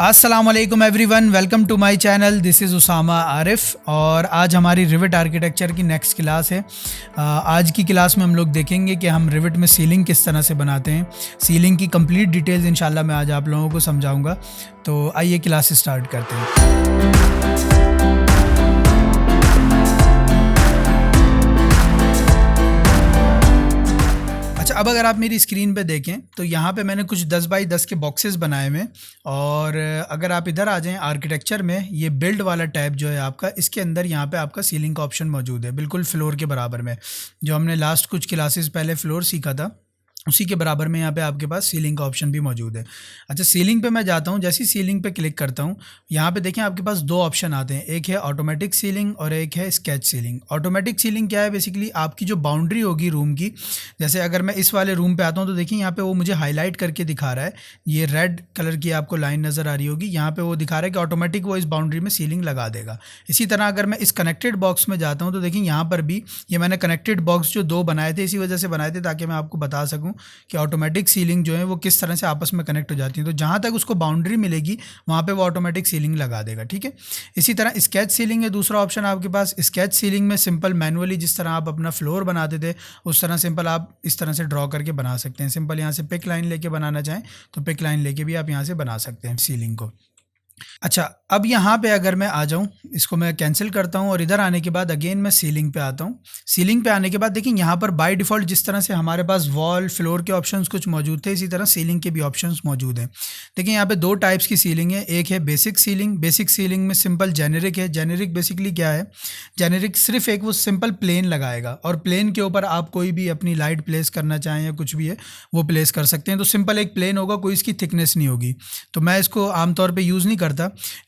अस्सलाम वालेकुम everyone, welcome to my channel. This is Usama Arif और आज हमारी रिविट आर्किटेक्चर की नेक्स्ट क्लास है। आज की क्लास में हम लोग देखेंगे कि हम रिविट में सीलिंग किस तरह से बनाते हैं। सीलिंग की कंप्लीट डिटेल्स इंशाल्लाह मैं आज आप लोगों को समझाऊंगा। तो आइए क्लास स्टार्ट करते हैं। अच्छा, अब अगर आप मेरी स्क्रीन पे देखें तो यहाँ पे मैंने कुछ 10 बाई 10 के बॉक्सेस बनाए हुए हैं और अगर आप इधर आ जाएं आर्किटेक्चर में, ये बिल्ड वाला टैब जो है आपका, इसके अंदर यहाँ पे आपका सीलिंग का ऑप्शन मौजूद है, बिल्कुल फ्लोर के बराबर में। जो हमने लास्ट कुछ क्लासेस पहले फ्लोर सीखा था उसी के बराबर में यहाँ पे आपके पास सीलिंग का ऑप्शन भी मौजूद है। अच्छा, सीलिंग पे मैं जाता हूँ। जैसे ही सीलिंग पे क्लिक करता हूँ, यहाँ पे देखें आपके पास दो ऑप्शन आते हैं, एक है ऑटोमेटिक सीलिंग और एक है स्केच सीलिंग। ऑटोमेटिक सीलिंग क्या है? बेसिकली आपकी जो बाउंड्री होगी रूम की, जैसे अगर मैं इस वाले रूम पे आता हूँ तो देखिए यहाँ पे वो मुझे हाईलाइट करके दिखा रहा है, ये रेड कलर की आपको लाइन नज़र आ रही होगी, यहाँ पे वो दिखा रहा है कि ऑटोमेटिक वो इस बाउंड्री में सीलिंग लगा देगा। इसी तरह अगर मैं इस कनेक्टेड बॉक्स में जाता हूँ तो देखिए यहाँ पर भी ये मैंने कनेक्टेड बॉक्स जो दो बनाए थे इसी वजह से बनाए थे ताकि मैं आपको बता सकूँ कि ऑटोमेटिक सीलिंग जो है वो किस तरह से आपस में कनेक्ट हो जाती है। तो जहाँ तक उसको बाउंड्री मिलेगी वहाँ पे वो ऑटोमेटिक सीलिंग लगा देगा, ठीक है। इसी तरह स्केच सीलिंग है दूसरा ऑप्शन आपके पास। स्केच सीलिंग में सिंपल मैनुअली जिस तरह आप अपना फ्लोर बनाते थे उस तरह सिंपल आप इस तरह से ड्रॉ करके बना सकते हैं। सिंपल यहाँ से पिक लाइन लेके बनाना चाहें तो पिक लाइन लेके भी आप यहाँ से बना सकते हैं सीलिंग को। अच्छा, अब यहाँ पे अगर मैं आ जाऊँ, इसको मैं कैंसिल करता हूँ और इधर आने के बाद अगेन मैं सीलिंग पे आता हूँ। सीलिंग पे आने के बाद देखिए यहाँ पर बाय डिफ़ॉल्ट जिस तरह से हमारे पास वॉल फ्लोर के ऑप्शंस कुछ मौजूद थे, इसी तरह सीलिंग के भी ऑप्शंस मौजूद हैं। देखिए यहाँ पे दो टाइप्स की सीलिंग है। एक है बेसिक सीलिंग। बेसिक सीलिंग में सिंपल जेनेरिक है। जेनेरिक बेसिकली क्या है? जेनेरिक सिर्फ एक वो सिंपल प्लेन लगाएगा और प्लेन के ऊपर आप कोई भी अपनी लाइट प्लेस करना चाहें या कुछ भी है वो प्लेस कर सकते हैं। तो सिंपल एक प्लेन होगा, कोई इसकी थिकनेस नहीं होगी, तो मैं इसको आमतौर पर यूज़ नहीं करता।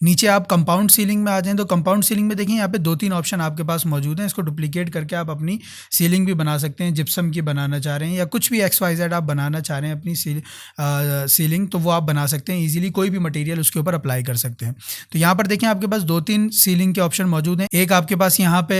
नीचे आप कंपाउंड सीलिंग में आ जाएं तो कंपाउंड सीलिंग में देखिए यहाँ पे दो तीन ऑप्शन आपके पास मौजूद हैं। इसको डुप्लीकेट करके आप अपनी सीलिंग भी बना सकते हैं। जिप्सम की बनाना चाह रहे हैं या कुछ भी XYZ आप बनाना चाह रहे हैं अपनी सीलिंग, तो वो आप बना सकते हैं ईजिली, कोई भी मटेरियल उसके ऊपर अप्लाई कर सकते हैं। तो यहाँ पर देखें आपके पास दो तीन सीलिंग के ऑप्शन मौजूद हैं। एक आपके पास यहाँ पे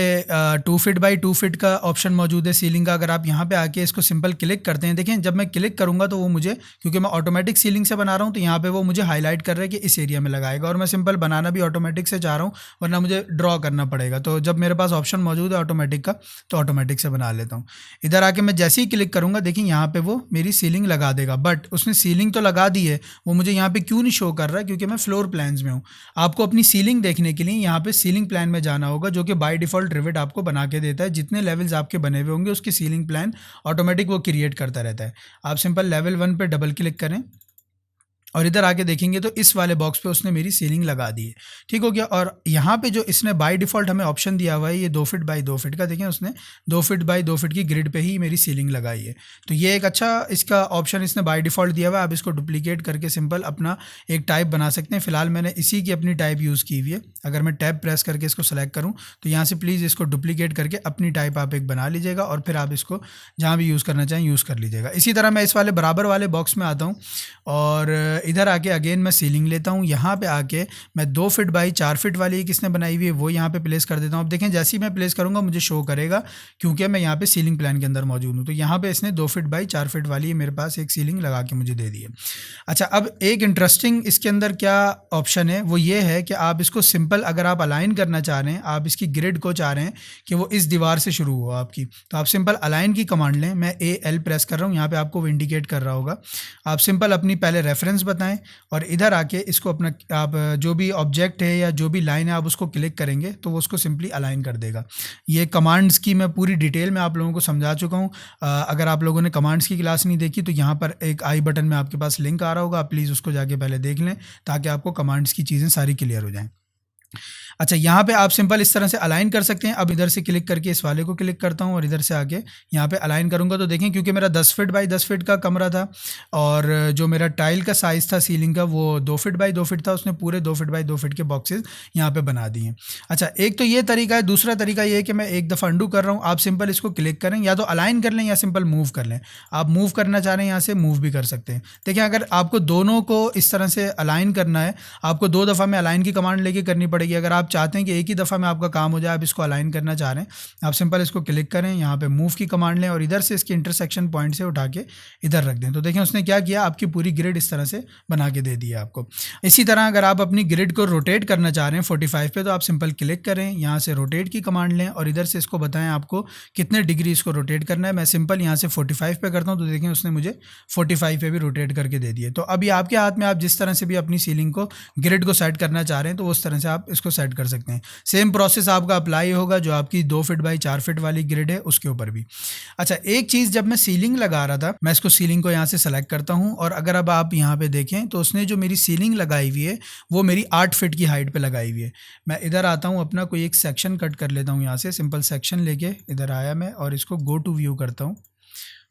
2 फीट बाई 2 फीट का ऑप्शन मौजूद है सीलिंग का। अगर आप यहाँ पे आके इसको सिंपल क्लिक करते हैं, देखें जब मैं क्लिक करूँगा तो वो मुझे, क्योंकि मैं ऑटोमेटिक सीलिंग से बना रहा हूँ तो यहाँ पे वो मुझे हाईलाइट कर रहा है कि इस एरिया में लगाएगा और मैं सिंपल बनाना भी ऑटोमेटिक से चाह रहा हूँ वरना मुझे ड्रॉ करना पड़ेगा। तो जब मेरे पास ऑप्शन मौजूद है ऑटोमेटिक का तो ऑटोमेटिक से बना लेता हूँ। इधर आके मैं जैसे ही क्लिक करूँगा देखिए यहाँ पे वो मेरी सीलिंग लगा देगा, बट उसने सीलिंग तो लगा दी है, वो मुझे यहाँ पे क्यों नहीं शो कर रहा है? क्योंकि मैं फ्लोर प्लान्स में हूँ। आपको अपनी सीलिंग देखने के लिए यहाँ पे सीलिंग प्लान में जाना होगा, जो कि बाय डिफ़ॉल्ट रिविट आपको बना के देता है। जितने लेवल्स आपके बने हुए होंगे उसकी सीलिंग प्लान ऑटोमेटिक वो क्रिएट करता रहता है। आप सिंपल लेवल 1 पे डबल क्लिक करें और इधर आके देखेंगे तो इस वाले बॉक्स पे उसने मेरी सीलिंग लगा दी है, ठीक हो गया। और यहाँ पे जो इसने बाय डिफ़ॉल्ट हमें ऑप्शन दिया हुआ है ये 2 फीट बाई 2 फीट का, देखें उसने 2 फीट बाई 2 फीट की ग्रिड पे ही मेरी सीलिंग लगाई है। तो ये एक अच्छा इसका ऑप्शन इसने बाय डिफ़ॉल्ट दिया हुआ है। आप इसको डुप्लीकेट करके सिंपल अपना एक टाइप बना सकते हैं। फ़िलहाल मैंने इसी की अपनी टाइप यूज़ की हुई है। अगर मैं टैब प्रेस करके इसको सेलेक्ट करूँ तो यहाँ से प्लीज़ इसको डुप्लीकेट करके अपनी टाइप आप एक बना लीजिएगा और फिर आप इसको जहाँ भी यूज़ करना चाहें यूज़ कर लीजिएगा। इसी तरह मैं इस वाले बराबर वाले बॉक्स में आता हूँ और इधर आके अगेन मैं सीलिंग लेता हूँ। यहाँ पे आके मैं 2 फीट बाई 4 फीट वाली किसने बनाई हुई है वो यहाँ पे प्लेस कर देता हूँ। अब देखें जैसे ही मैं प्लेस करूँगा मुझे शो करेगा क्योंकि मैं यहाँ पे सीलिंग प्लान के अंदर मौजूद हूँ। तो यहाँ पे इसने 2 फीट बाई 4 फीट वाली मेरे पास एक सीलिंग लगा के मुझे दे दी है। अच्छा, अब एक इंटरेस्टिंग इसके अंदर क्या ऑप्शन है वो ये है कि आप इसको सिंपल अगर आप अलाइन करना चाह रहे हैं, आप इसकी ग्रिड को चाह रहे हैं कि वो इस दीवार से शुरू हो आपकी, तो आप सिंपल अलाइन की कमांड लें। मैं AL प्रेस कर रहा हूँ, यहाँ पे आपको इंडिकेट कर रहा होगा। आप सिंपल अपनी पहले रेफरेंस बताएं और इधर आके इसको अपना आप जो भी ऑब्जेक्ट है या जो भी लाइन है आप उसको क्लिक करेंगे तो वो उसको सिंपली अलाइन कर देगा। ये कमांड्स की मैं पूरी डिटेल में आप लोगों को समझा चुका हूँ। अगर आप लोगों ने कमांड्स की क्लास नहीं देखी तो यहाँ पर एक आई बटन में आपके पास लिंक आ रहा होगा, आप प्लीज़ उसको जाके पहले देख लें ताकि आपको कमांड्स की चीज़ें सारी क्लियर हो जाएँ। अच्छा, यहाँ पे आप सिंपल इस तरह से अलाइन कर सकते हैं। अब इधर से क्लिक करके इस वाले को क्लिक करता हूँ और इधर से आके यहाँ पे अलाइन करूँगा तो देखें क्योंकि मेरा 10 फीट बाई 10 फीट का कमरा था और जो मेरा टाइल का साइज़ था सीलिंग का वो 2 फीट बाई 2 फीट था, उसने पूरे 2 फीट बाई 2 फीट के बॉक्सेस यहाँ पे बना दिए। अच्छा, एक तो ये तरीका है। दूसरा तरीका ये है कि मैं एक दफ़ा अंडू कर रहा हूँ, आप सिंपल इसको क्लिक करें, या तो अलाइन कर लें या सिंपल मूव कर लें। आप मूव करना चाह रहे हैं यहाँ से मूव भी कर सकते हैं। देखिए अगर आपको दोनों को इस तरह से अलाइन करना है, आपको 2 दफ़ा में अलाइन की कमांड लेके करनी पड़ेगी पड़ेगी। अगर आप चाहते हैं कि एक ही दफ़ा में आपका काम हो जाए, आप इसको अलाइन करना चाह रहे हैं, आप सिंपल इसको क्लिक करें, यहाँ पे मूव की कमांड लें और इधर से इसके इंटरसेक्शन पॉइंट से उठा के इधर रख दें। तो देखें उसने क्या किया, आपकी पूरी ग्रिड इस तरह से बना के दे दिया आपको। इसी तरह अगर आप अपनी ग्रिड को रोटेट करना चाह रहे हैं 45 पे, तो आप सिंपल क्लिक करें, यहाँ से रोटेट की कमांड लें और इधर से इसको बताएं आपको कितने डिग्री इसको रोटेट करना है। मैं सिंपल यहाँ से 45 पे करता हूँ, तो देखें उसने मुझे 45 पे भी रोटेट करके दे दिए। तो अभी आपके हाथ में, आप जिस तरह से भी अपनी सीलिंग को, ग्रिड को सेट करना चाह रहे हैं, तो उस तरह से आप इसको सेट कर सकते हैं। सेम प्रोसेस आपका अप्लाई होगा जो आपकी 2 फीट बाई 4 फीट वाली ग्रिड है उसके ऊपर भी। अच्छा, एक चीज़, जब मैं सीलिंग लगा रहा था, मैं इसको सीलिंग को यहाँ से सेलेक्ट करता हूँ और अगर अब आप यहाँ पे देखें तो उसने जो मेरी सीलिंग लगाई हुई है वो मेरी 8 फीट की हाइट पे लगाई हुई है। मैं इधर आता हूँ, अपना कोई एक सेक्शन कट कर लेता हूँ, यहाँ से सिंपल सेक्शन लेके इधर आया मैं और इसको गो टू व्यू करता हूँ।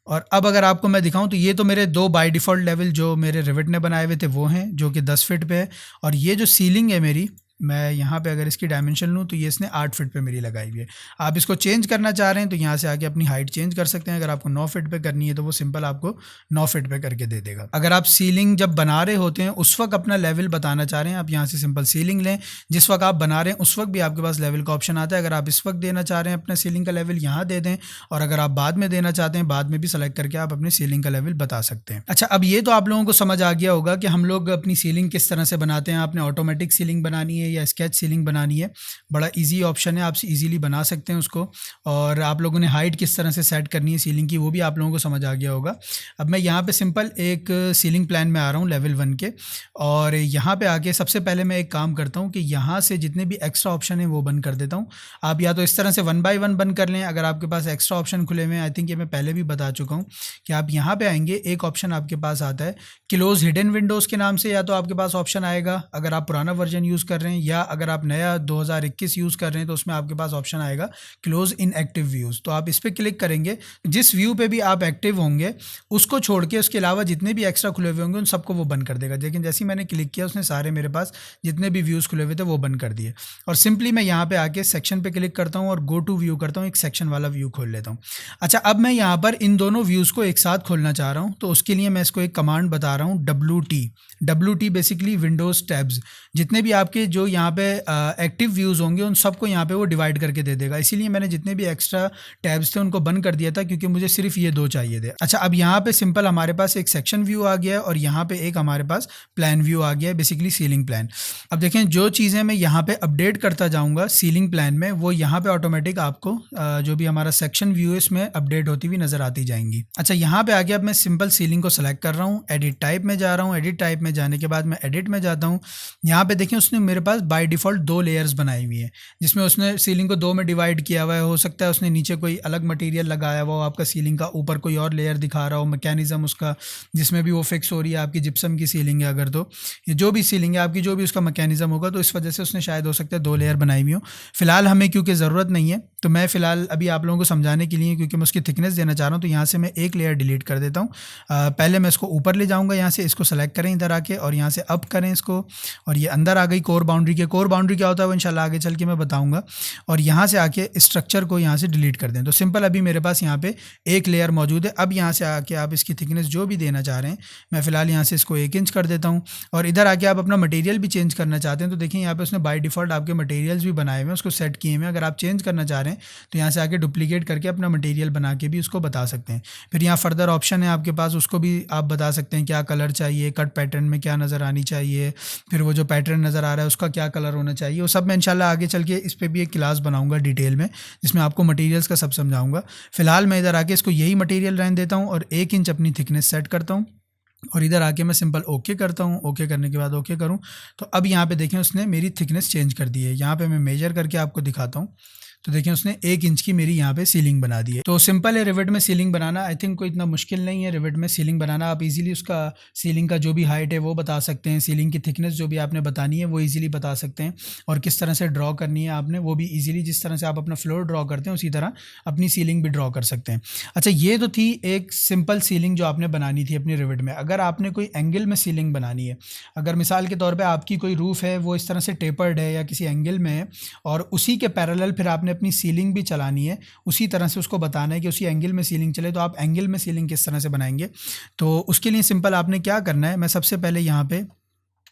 और अब अगर आपको मैं दिखाऊं तो ये तो मेरे 2 बाय डिफ़ॉल्ट लेवल जो मेरे रिवेट ने बनाए हुए थे वो हैं, जो कि 10 फीट पे है। और ये जो सीलिंग है मेरी, मैं यहाँ पे अगर इसकी डायमेंशन लूँ तो ये इसने 8 फीट पे मेरी लगाई हुई है। आप इसको चेंज करना चाह रहे हैं तो यहाँ से आके अपनी हाइट चेंज कर सकते हैं। अगर आपको 9 फीट पे करनी है तो वो सिंपल आपको 9 फीट पे करके दे देगा। अगर आप सीलिंग जब बना रहे होते हैं उस वक्त अपना लेवल बताना चाह रहे हैं, आप यहाँ से सिंपल सीलिंग लें। जिस वक्त आप बना रहे हैं उस वक्त भी आपके पास लेवल का ऑप्शन आता है। अगर आप इस वक्त देना चाह रहे हैं अपना सीलिंग का लेवल, यहाँ दे दें, और अगर आप बाद में देना चाहते हैं, बाद में भी सेलेक्ट करके आप अपनी सीलिंग का लेवल बता सकते हैं। अच्छा, अब ये तो आप लोगों को समझ आ गया होगा कि हम लोग अपनी सीलिंग किस तरह से बनाते हैं। आपने ऑटोमेटिक सीलिंग बनानी है या स्केच सीलिंग बनानी है, बड़ा इजी ऑप्शन है, आप इजीली बना सकते हैं उसको। और आप लोगों ने हाइट किस तरह से सेट करनी है सीलिंग की वो भी आप लोगों को समझ आ गया होगा। अब मैं यहाँ पे सिंपल एक सीलिंग प्लान में आ रहा हूँ लेवल 1 के, और यहाँ पे आके सबसे पहले मैं एक काम करता हूँ कि यहाँ से जितने भी एक्स्ट्रा ऑप्शन है वो बंद कर देता हूँ। आप या तो इस तरह से 1 बाय 1 बंद कर लें, अगर आपके पास एक्स्ट्रा ऑप्शन खुले हुए हैं। आई थिंक ये मैं पहले भी बता चुका हूँ कि आप यहाँ पे आएंगे, एक ऑप्शन आपके पास आता है क्लोज हिडन विंडोज़ के नाम से, या तो आपके पास ऑप्शन आएगा अगर आप पुराना वर्जन यूज़ कर रहे हैं, या अगर आप नया 2021 यूज़ कर रहे हैं तो उसमें आपके पास ऑप्शन आएगा क्लोज इन एक्टिव व्यूज़। तो आप इस पर क्लिक करेंगे, जिस व्यू पे भी आप एक्टिव होंगे उसको छोड़ के उसके अलावा जितने भी एक्स्ट्रा खुले हुए होंगे उन सबको वो बंद कर देगा। लेकिन जैसे ही मैंने क्लिक किया उसने सारे मेरे पास जितने भी व्यूज़ खुले हुए थे वो बंद कर दिए। और सिंपली मैं यहाँ पे आके सेक्शन पे क्लिक करता हूँ और गो टू व्यू करता हूँ, एक सेक्शन वाला व्यू खोल लेता हूँ। अच्छा, अब मैं यहाँ पर इन दोनों व्यूज़ को एक साथ खोलना चाह रहा हूँ, तो उसके लिए मैं इसको एक कमांड बता रहा हूँ, WT बेसिकली विंडोज़ टैब्स। जितने भी आपके जो यहाँ पे एक्टिव व्यूज़ होंगे उन सबको यहाँ पे वो डिवाइड करके दे देगा। इसीलिए मैंने जितने भी एक्स्ट्रा टैब्स थे उनको बंद कर दिया था, क्योंकि मुझे सिर्फ ये 2 चाहिए थे। अच्छा, अब यहाँ पे सिंपल हमारे पास एक सेक्शन व्यू आ गया है और यहाँ पे एक हमारे पास प्लान व्यू आ गया है, बेसिकली सीलिंग प्लान। अब देखें, जो चीज़ें मैं यहाँ पे अपडेट करता जाऊँगा सीलिंग प्लान में, वो यहाँ पे ऑटोमेटिक आपको जो भी हमारा सेक्शन व्यू है इसमें अपडेट होती हुई नज़र आती जाएंगी। अच्छा, यहाँ पे आगे अब मैं सिंपल सीलिंग को सेलेक्ट कर रहा हूँ, एडिट टाइप में जा रहा हूँ। एडिट टाइप में जाने के बाद मैं एडिट में जाता हूँ। यहाँ पे देखें उसने मेरे पास बाय डिफ़ॉल्ट 2 लेयर्स बनाई हुई है, जिसमें उसने सीलिंग को 2 में डिवाइड किया हुआ है। हो सकता है उसने नीचे कोई अलग मटेरियल लगाया हुआ हो आपका सीलिंग का, ऊपर कोई और लेयर दिखा रहा हो मैकेनिज्म उसका, जिसमें भी वो फिक्स हो रही है। आपकी जिप्सम की सीलिंग है अगर, तो ये जो भी सीलिंग है आपकी, जो भी उसका मैकेनिज्म होगा, तो इस वजह से उसने शायद हो सकता है 2 लेयर बनाई हुई हो। फिलहाल हमें क्योंकि ज़रूरत नहीं है, तो मैं फ़िलहाल अभी आप लोगों को समझाने के लिए, क्योंकि मैं उसकी थिकनेस देना चाह रहा हूँ, तो यहाँ से मैं एक लेयर डिलीट कर देता हूँ। पहले मैं इसको ऊपर ले जाऊँगा, यहाँ से इसको सेलेक्ट करें इधर आके और यहाँ से अप करें इसको, और ये अंदर आ गई कोर बाउंड्री के। कोर बाउंड्री क्या होता है वो इंशाल्लाह आगे चल के मैं बताऊँगा। और यहाँ से आके स्ट्रक्चर को यहाँ से डिलीट कर दें। तो सिंपल अभी मेरे पास यहाँ पे एक लेयर मौजूद है। अब यहाँ से आके आप इसकी थिकनेस जो भी देना चाह रहे हैं, मैं फ़िलहाल यहाँ से इसको 1 इंच कर देता हूँ। और इधर आके आप अपना मटेरियल भी चेंज करना चाहते हैं तो देखिए यहाँ पे उसने बाय डिफ़ॉल्ट आपके मटेरियल्स भी बनाए हुए हैं, उसको सेट किए हुए हैं। अगर आप चेंज करना चाह रहे हैं तो यहाँ से आके डुप्लीकेट करके अपना मटेरियल बना के भी उसको बता सकते हैं। फिर यहाँ फर्दर ऑप्शन है आपके पास, उसको भी आप बता सकते हैं क्या कलर चाहिए, कट पैटर्न में क्या नज़र आनी चाहिए, फिर वो जो पैटर्न नज़र आ रहा है उसका क्या कलर होना चाहिए। वो सब मैं इंशाल्लाह आगे चल के इस पर भी एक क्लास बनाऊँगा डिटेल में, जिसमें आपको मटेरियल्स का सब समझाऊँगा। फ़िलहाल मैं इधर आके इसको यही मटेरियल रहने देता हूँ और 1 इंच अपनी थिकनेस सेट करता हूँ। और इधर आके मैं सिंपल ओके करता हूँ। ओके करने के बाद ओके करूँ तो अब यहाँ पे देखें उसने मेरी थिकनेस चेंज कर दी है। यहाँ पे मैं मेजर करके आपको दिखाता हूँ, तो देखें उसने 1 इंच की मेरी यहाँ पे सीलिंग बना दी है। तो सिंपल है रिवेट में सीलिंग बनाना, आई थिंक कोई इतना मुश्किल नहीं है रिवेट में सीलिंग बनाना। आप इजीली उसका सीलिंग का जो भी हाइट है वो बता सकते हैं, सीलिंग की थिकनेस जो भी आपने बतानी है वो इजीली बता सकते हैं, और किस तरह से ड्रॉ करनी है आपने वो भी इजीली, जिस तरह से आप अपना फ्लोर ड्रॉ करते हैं उसी तरह अपनी सीलिंग भी ड्रॉ कर सकते हैं। अच्छा, ये तो थी एक सिंपल सीलिंग जो आपने बनानी थी अपनी रिवेट में। अगर आपने कोई एंगल में सीलिंग बनानी है, अगर मिसाल के तौर पर आपकी कोई रूफ़ है वो इस तरह से टेपर्ड है या किसी एंगल में है, और उसी के पैरेलल फिर आपने अपनी सीलिंग भी चलानी है, उसी तरह से उसको बताना है कि उसी एंगल में सीलिंग चले, तो आप एंगल में सीलिंग किस तरह से बनाएंगे। तो उसके लिए सिंपल आपने क्या करना है, मैं सबसे पहले यहाँ पे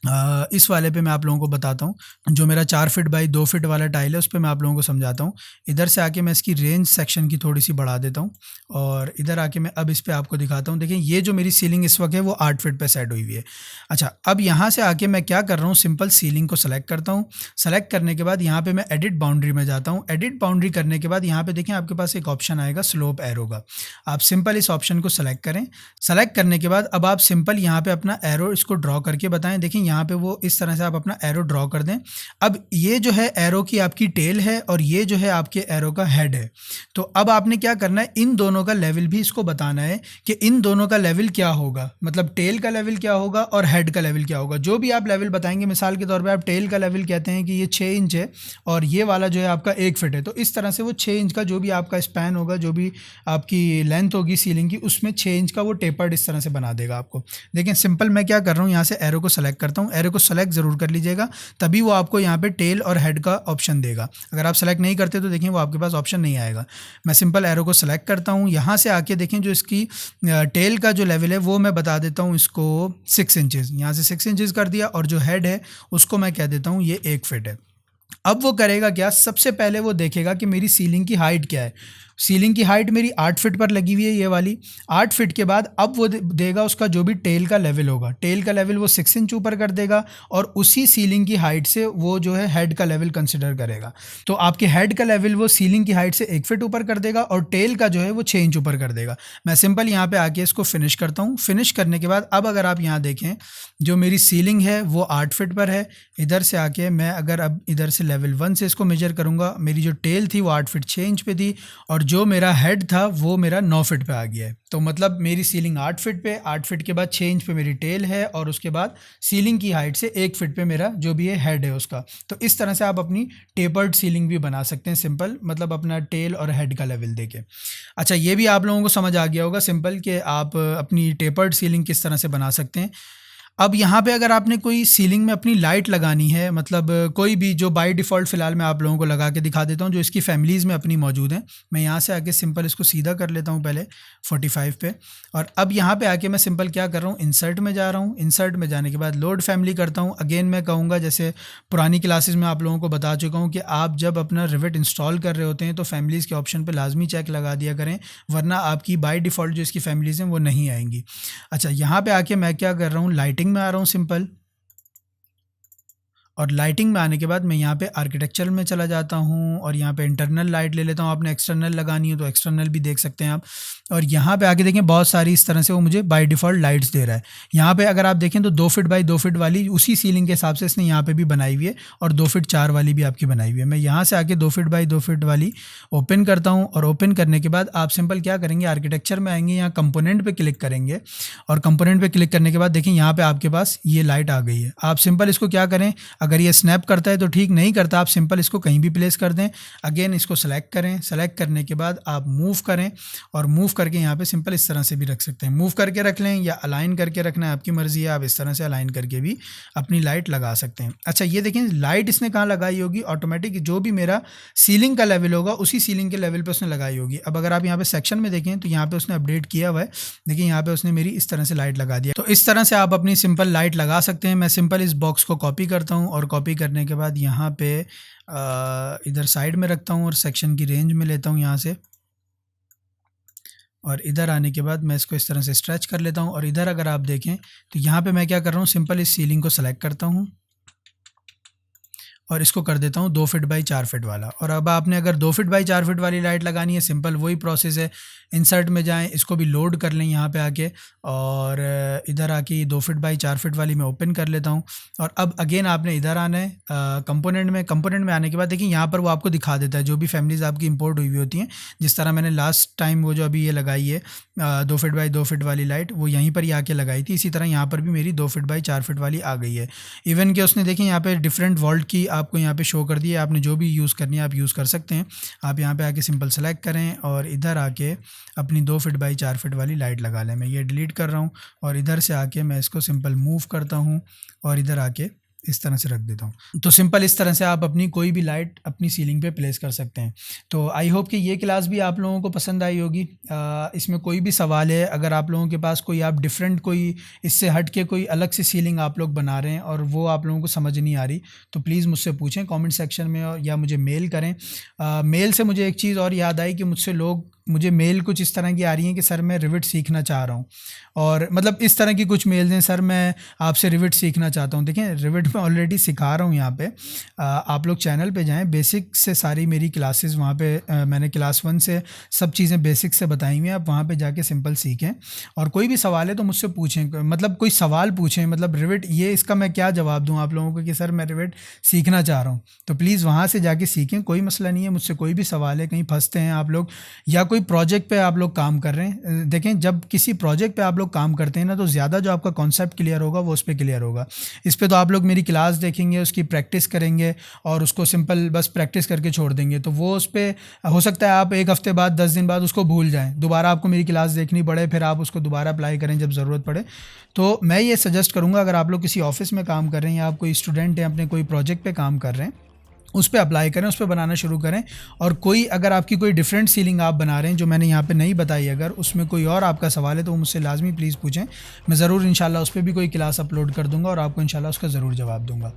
इस वाले पे मैं आप लोगों को बताता हूँ। जो मेरा 4 फीट बाई 2 फीट वाला टाइल है उस पे मैं आप लोगों को समझाता हूँ। इधर से आके मैं इसकी रेंज सेक्शन की थोड़ी-सी बढ़ा देता हूँ और इधर आके मैं अब इस पे आपको दिखाता हूँ। देखिए ये जो मेरी सीलिंग इस वक़्त है वो 8 फीट पे सेट हुई हुई है। अच्छा, अब यहाँ से आके मैं क्या कर रहा हूँ, सिंपल सीलिंग को सेलेक्ट करता हूँ। सेलेक्ट करने के बाद यहाँ पे मैं एडिट बाउंड्री में जाता हूँ। एडिट बाउंड्री करने के बाद यहाँ पे देखिए आपके पास एक ऑप्शन आएगा स्लोप एरो का। आप सिंपल इस ऑप्शन को सेलेक्ट करें। सेलेक्ट करने के बाद अब आप सिंपल यहाँ पे अपना एरो इसको ड्रॉ करके बताएं। देखिए यहाँ पे वो इस तरह से आप अपना एरो ड्रॉ कर दें। अब ये जो है एरो की आपकी टेल है और ये जो है आपके एरो का हेड है। तो अब आपने क्या करना है, इन दोनों का लेवल भी इसको बताना है कि इन दोनों का लेवल क्या होगा, मतलब टेल का लेवल क्या होगा और हेड का लेवल क्या होगा। जो भी आप लेवल बताएंगे, मिसाल के तौर पे आप टेल का लेवल कहते हैं कि ये 6 इंच है और ये वाला जो है आपका 1 फीट है, तो इस तरह से वो 6 इंच का जो भी आपका स्पैन होगा, जो भी आपकी लेंथ होगी सीलिंग की, उसमें 6 इंच का वो टेपर्ड इस तरह से बना देगा आपको। देखिए सिंपल मैं क्या कर रहा हूँ, यहाँ से एरो को सेलेक्ट करता हूँ। एरो को सेलेक्ट ज़रूर कर लीजिएगा, तभी वो आपको यहाँ पे टेल और हेड का ऑप्शन देगा। अगर आप सेलेक्ट नहीं करते तो देखिए वो आपके पास ऑप्शन नहीं आएगा। मैं सिंपल एरो को सेलेक्ट करता हूँ। यहाँ से आके देखें जो इसकी टेल का जो लेवल है वो मैं बता देता हूँ इसको 6 इंचज़। यहाँ से 6 इंचज़ कर दिया और जो हेड है उसको मैं कह देता हूँ ये 1 फीट है। अब वो करेगा क्या, सबसे पहले वो देखेगा कि मेरी सीलिंग की हाइट क्या है। सीलिंग की हाइट मेरी 8 फीट पर लगी हुई है ये वाली। 8 फीट के बाद अब वो देगा उसका जो भी टेल का लेवल होगा। टेल का लेवल वो 6 इंच ऊपर कर देगा और उसी सीलिंग की हाइट से वो जो है हेड का लेवल कंसिडर करेगा। तो आपके हेड का लेवल वो सीलिंग की हाइट से 1 फीट ऊपर कर देगा और टेल का जो है वो 6 इंच ऊपर कर देगा। मैं सिंपल यहाँ पे आके इसको फिनिश करता हूँ। फिनिश करने के बाद अब अगर आप यहाँ देखें, जो मेरी सीलिंग है वो 8 फीट पर है। इधर से आके मैं अगर अब इधर से लेवल 1 से इसको मेजर करूँगा, मेरी जो टेल थी वो 8 फीट 6 इंच पे थी और जो मेरा हेड था वो मेरा 9 फीट पे आ गया है। तो मतलब मेरी सीलिंग 8 फीट पे, 8 फीट के बाद 6 इंच पे मेरी टेल है और उसके बाद सीलिंग की हाइट से 1 फीट पे मेरा जो भी है हेड है उसका। तो इस तरह से आप अपनी टेपर्ड सीलिंग भी बना सकते हैं सिंपल, मतलब अपना टेल और हेड का लेवल देके। अच्छा, ये भी आप लोगों को समझ आ गया होगा सिंपल कि आप अपनी टेपर्ड सीलिंग किस तरह से बना सकते हैं। अब यहाँ पे अगर आपने कोई सीलिंग में अपनी लाइट लगानी है, मतलब कोई भी जो बाय डिफ़ॉल्ट फ़िलहाल मैं आप लोगों को लगा के दिखा देता हूँ जो इसकी फैमिलीज़ में अपनी मौजूद हैं। मैं यहाँ से आके सिंपल इसको सीधा कर लेता हूँ पहले 45 पे, और अब यहाँ पे आके मैं सिंपल क्या कर रहा हूँ, इंसर्ट में जा रहा हूँ। इंसर्ट में जाने के बाद लोड फैमिली करता हूँ। अगेन मैं कहूँगा, जैसे पुरानी क्लासेस में आप लोगों को बता चुका हूँ कि आप जब अपना रिवेट इंस्टॉल कर रहे होते हैं तो फैमिलीज़ के ऑप्शन पे लाजमी चेक लगा दिया करें, वरना आपकी बाय डिफ़ॉल्ट जो इसकी फैमिलीज़ हैं वो नहीं आएंगी। अच्छा, यहाँ पे आके मैं क्या कर रहा हूँ, लाइटिंग में आ रहा हूँ सिंपल, और लाइटिंग में आने के बाद मैं यहाँ पे आर्किटेक्चर में चला जाता हूँ और यहाँ पे इंटरनल लाइट ले लेता हूँ। आपने एक्सटर्नल लगानी हो तो एक्सटर्नल भी देख सकते हैं आप। और यहाँ पे आके देखें बहुत सारी इस तरह से वो मुझे बाय डिफ़ॉल्ट लाइट्स दे रहा है। यहाँ पे अगर आप देखें तो 2 फीट बाई 2 फीट वाली उसी सीलिंग के हिसाब से इसने यहाँ पे भी बनाई हुई है और 2 फीट 4 वाली भी आपकी बनाई हुई है। मैं यहाँ से आके 2 फीट बाई 2 फीट वाली ओपन करता हूँ और ओपन करने के बाद आप सिंपल क्या करेंगे, आर्किटेक्चर में आएंगे, यहाँ कंपोनेंट पे क्लिक करेंगे और कंपोनेंट पे क्लिक करने के बाद देखिए यहाँ पे आपके पास ये लाइट आ गई है। आप सिंपल इसको क्या करें, अगर ये स्नैप करता है तो ठीक, नहीं करता आप सिंपल इसको कहीं भी प्लेस कर दें। अगेन इसको सेलेक्ट करें, सेलेक्ट करने के बाद आप मूव करें और मूव करके यहाँ पे सिंपल इस तरह से भी रख सकते हैं। मूव करके रख लें या अलाइन करके रखना है, आपकी मर्जी है। आप इस तरह से अलाइन करके भी अपनी लाइट लगा सकते हैं। अच्छा, ये देखें लाइट इसने कहाँ लगाई होगी, ऑटोमेटिक जो भी मेरा सीलिंग का लेवल होगा उसी सीलिंग के लेवल पे उसने लगाई होगी। अब अगर आप यहाँ पे सेक्शन में देखें तो यहाँ पे उसने अपडेट किया हुआ है। देखिए यहाँ पे उसने मेरी इस तरह से लाइट लगा दिया। तो इस तरह से आप अपनी सिंपल लाइट लगा सकते हैं। मैं सिंपल इस बॉक्स को कॉपी करता हूँ और कॉपी करने के बाद यहाँ पे इधर साइड में रखता हूँ और सेक्शन की रेंज में लेता हूँ यहाँ से, और इधर आने के बाद मैं इसको इस तरह से स्ट्रेच कर लेता हूँ। और इधर अगर आप देखें तो यहाँ पे मैं क्या कर रहा हूँ, सिंपल इस सीलिंग को सेलेक्ट करता हूँ और इसको कर देता हूँ 2 फीट बाई 4 फीट वाला। और अब आपने अगर 2 फीट बाई 4 फीट वाली लाइट लगानी है, सिंपल वही प्रोसेस है। इंसर्ट में जाएं, इसको भी लोड कर लें यहाँ पे आके, और इधर आके 2 फीट बाई 4 फीट वाली मैं ओपन कर लेता हूँ। और अब अगेन आपने इधर आना है कंपोनेंट में आने के बाद देखिए यहाँ पर वो आपको दिखा देता है जो भी फैमिलीज़ आपकी इंपोर्ट हुई हुई होती हैं। जिस तरह मैंने लास्ट टाइम वो जो अभी ये लगाई है 2 फीट बाई 2 फीट वाली लाइट, वो यहीं पर ही आके लगाई थी। इसी तरह यहाँ पर भी मेरी 2 फीट बाई 4 फीट वाली आ गई है। इवन कि उसने देखिए यहाँ पे डिफरेंट वोल्ट की आपको यहाँ पे शो कर दी है। आपने जो भी यूज़ करनी है आप यूज़ कर सकते हैं। आप यहाँ पे आके सिंपल सेलेक्ट करें और इधर आके अपनी 2 फीट बाई 4 फीट वाली लाइट लगा लें। मैं ये डिलीट कर रहा हूँ और इधर से आके मैं इसको सिंपल मूव करता हूँ और इधर आके इस तरह से रख देता हूँ। तो सिंपल इस तरह से आप अपनी कोई भी लाइट अपनी सीलिंग पे प्लेस कर सकते हैं। तो आई होप कि ये क्लास भी आप लोगों को पसंद आई होगी। इसमें कोई भी सवाल है, अगर आप लोगों के पास कोई आप डिफरेंट कोई इससे हट के कोई अलग से सीलिंग आप लोग बना रहे हैं और वो आप लोगों को समझ नहीं आ रही, तो प्लीज़ मुझसे पूछें कमेंट सेक्शन में या मुझे मेल करें। मेल से मुझे एक चीज़ और याद आई कि मुझे मेल कुछ इस तरह की आ रही है कि सर मैं रिविट सीखना चाह रहा हूँ, और मतलब इस तरह की कुछ मेल्स हैं, सर मैं आपसे रिविट सीखना चाहता हूँ। देखें, रिविट मैं ऑलरेडी सिखा रहा हूँ यहाँ पे। आप लोग चैनल पे जाएं, बेसिक से सारी मेरी क्लासेस वहाँ पे मैंने क्लास 1 से सब चीज़ें बेसिक से बताई हुई हैं। आप वहाँ पे जाके सिंपल सीखें, और कोई भी सवाल है तो मुझसे पूछें, मतलब कोई सवाल पूछें, मतलब रिविट ये इसका मैं क्या जवाब दूँ आप लोगों को कि सर मैं रिविट सीखना चाह रहा हूँ। तो प्लीज़ वहाँ से जाके सीखें, कोई मसला नहीं है। मुझसे कोई भी सवाल है, कहीं फंसते हैं आप लोग या कोई प्रोजेक्ट पे आप लोग काम कर रहे हैं, देखें जब किसी प्रोजेक्ट पे आप लोग काम करते हैं ना, तो ज़्यादा जो आपका कॉन्सेप्ट क्लियर होगा वो उस पर क्लियर होगा। इस पे तो आप लोग मेरी क्लास देखेंगे, उसकी प्रैक्टिस करेंगे और उसको सिंपल बस प्रैक्टिस करके छोड़ देंगे, तो वो उस पर हो सकता है आप 1 हफ़्ते बाद 10 दिन बाद उसको भूल जाएँ, दोबारा आपको मेरी क्लास देखनी पड़े, फिर आप उसको दोबारा अप्लाई करें जब ज़रूरत पड़े। तो मैं ये सजेस्ट करूँगा, अगर आप लोग किसी ऑफिस में काम कर रहे हैं या आप कोई स्टूडेंट हैं, अपने कोई प्रोजेक्ट पे काम कर रहे हैं, उस पे अप्लाई करें, उस पे बनाना शुरू करें। और कोई अगर आपकी कोई डिफरेंट सीलिंग आप बना रहे हैं जो मैंने यहाँ पे नहीं बताई, अगर उसमें कोई और आपका सवाल है तो वो मुझसे लाजमी प्लीज़ पूछें। मैं ज़रूर इंशाल्लाह उस पर भी कोई क्लास अपलोड कर दूँगा और आपको इंशाल्लाह उसका ज़रूर जवाब दूँगा।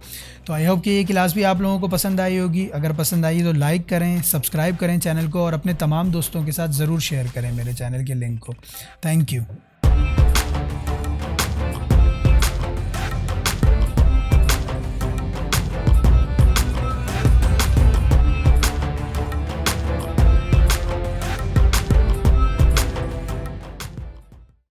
तो आई होप कि ये क्लास भी आप लोगों को पसंद आई होगी। अगर पसंद आई तो लाइक करें, सब्सक्राइब करें चैनल को, और अपने तमाम दोस्तों के साथ ज़रूर शेयर करें मेरे चैनल के लिंक को। Thank you.